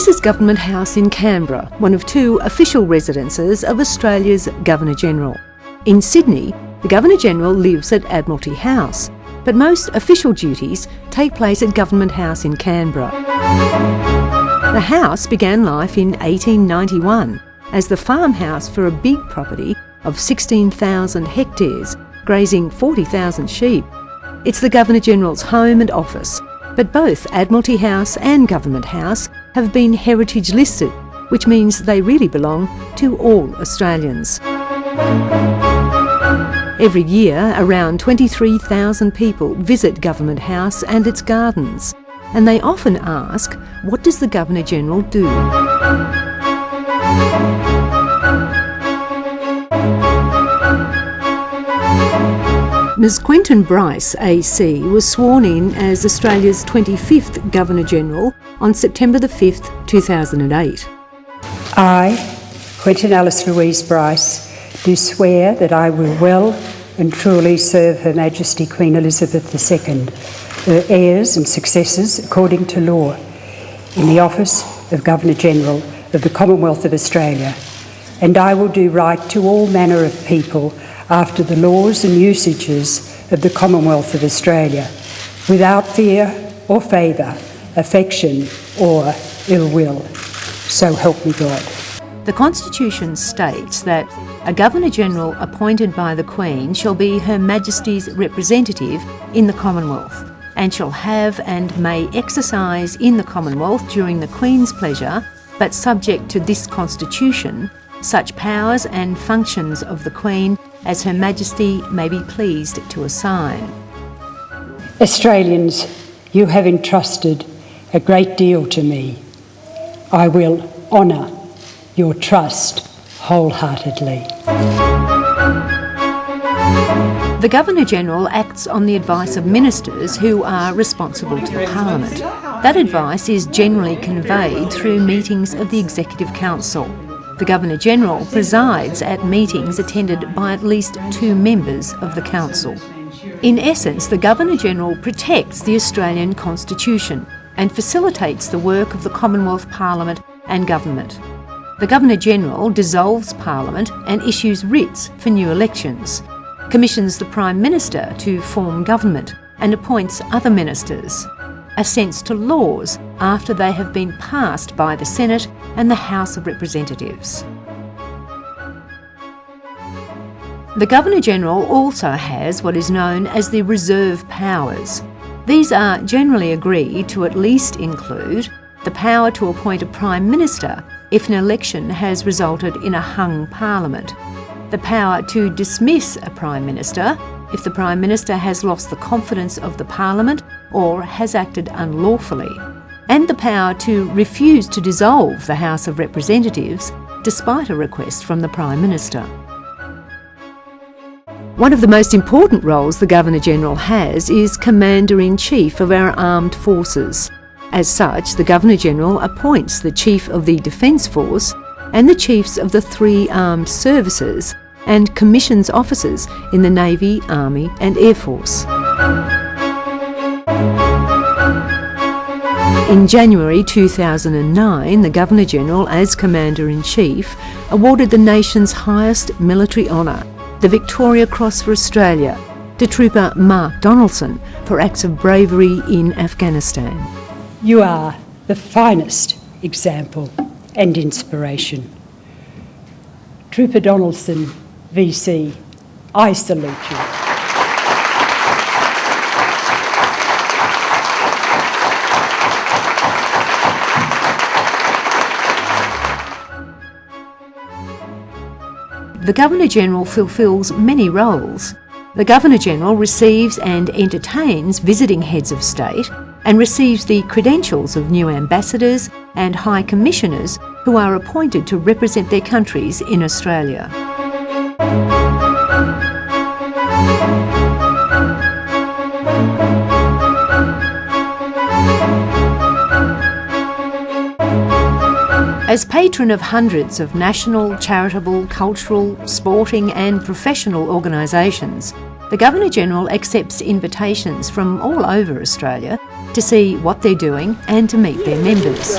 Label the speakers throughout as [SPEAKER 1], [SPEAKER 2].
[SPEAKER 1] This is Government House in Canberra, one of two official residences of Australia's Governor-General. In Sydney, the Governor-General lives at Admiralty House, but most official duties take place at Government House in Canberra. The house began life in 1891 as the farmhouse for a big property of 16,000 hectares, grazing 40,000 sheep. It's the Governor-General's home and office, but both Admiralty House and Government House have been heritage listed, which means they really belong to all Australians. Every year, around 23,000 people visit Government House and its gardens, and they often ask, what does the Governor-General do? Ms Quentin Bryce, AC, was sworn in as Australia's 25th Governor-General on September the 5th, 2008.
[SPEAKER 2] I, Quentin Alice Louise Bryce, do swear that I will well and truly serve Her Majesty Queen Elizabeth II, her heirs and successors according to law, in the office of Governor-General of the Commonwealth of Australia, and I will do right to all manner of people after the laws and usages of the Commonwealth of Australia, without fear or favour, affection or ill will. So help me God.
[SPEAKER 1] The Constitution states that a Governor-General appointed by the Queen shall be Her Majesty's representative in the Commonwealth, and shall have and may exercise in the Commonwealth during the Queen's pleasure, but subject to this Constitution, such powers and functions of the Queen as Her Majesty may be pleased to assign.
[SPEAKER 2] Australians, you have entrusted a great deal to me. I will honour your trust wholeheartedly.
[SPEAKER 1] The Governor-General acts on the advice of ministers who are responsible to Parliament. That advice is generally conveyed through meetings of the Executive Council. The Governor-General presides at meetings attended by at least 2 members of the Council. In essence, the Governor-General protects the Australian Constitution and facilitates the work of the Commonwealth Parliament and Government. The Governor-General dissolves Parliament and issues writs for new elections, commissions the Prime Minister to form government and appoints other ministers, assents to laws after they have been passed by the Senate and the House of Representatives. The Governor-General also has what is known as the reserve powers. These are generally agreed to at least include the power to appoint a Prime Minister if an election has resulted in a hung Parliament, the power to dismiss a Prime Minister if the Prime Minister has lost the confidence of the Parliament or has acted unlawfully, and the power to refuse to dissolve the House of Representatives despite a request from the Prime Minister. One of the most important roles the Governor-General has is Commander-in-Chief of our armed forces. As such, the Governor-General appoints the Chief of the Defence Force and the Chiefs of the 3 armed services and commissions officers in the Navy, Army and Air Force. In January 2009, the Governor-General, as Commander-in-Chief, awarded the nation's highest military honour, the Victoria Cross for Australia, to Trooper Mark Donaldson for acts of bravery in Afghanistan.
[SPEAKER 2] You are the finest example and inspiration. Trooper Donaldson, VC, I salute you.
[SPEAKER 1] The Governor-General fulfills many roles. The Governor-General receives and entertains visiting heads of state and receives the credentials of new ambassadors and high commissioners who are appointed to represent their countries in Australia. As patron of hundreds of national, charitable, cultural, sporting and professional organisations, the Governor-General accepts invitations from all over Australia to see what they're doing and to meet their members.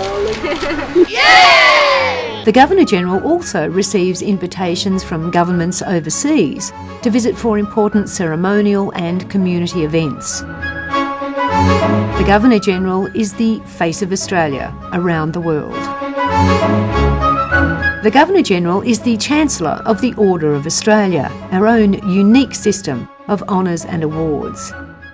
[SPEAKER 1] The Governor-General also receives invitations from governments overseas to visit for important ceremonial and community events. The Governor-General is the face of Australia around the world. The Governor-General is the Chancellor of the Order of Australia, our own unique system of honours and awards.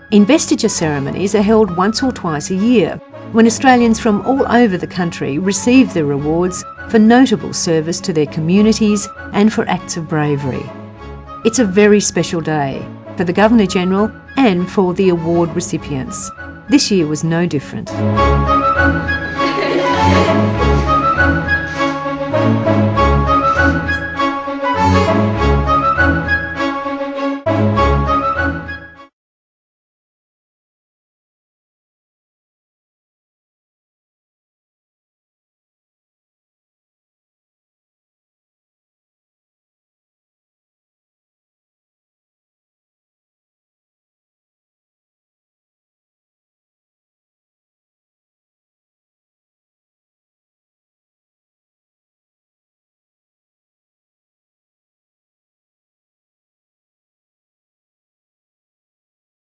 [SPEAKER 1] Investiture ceremonies are held once or twice a year, when Australians from all over the country receive their awards for notable service to their communities and for acts of bravery. It's a very special day for the Governor-General and for the award recipients. This year was no different.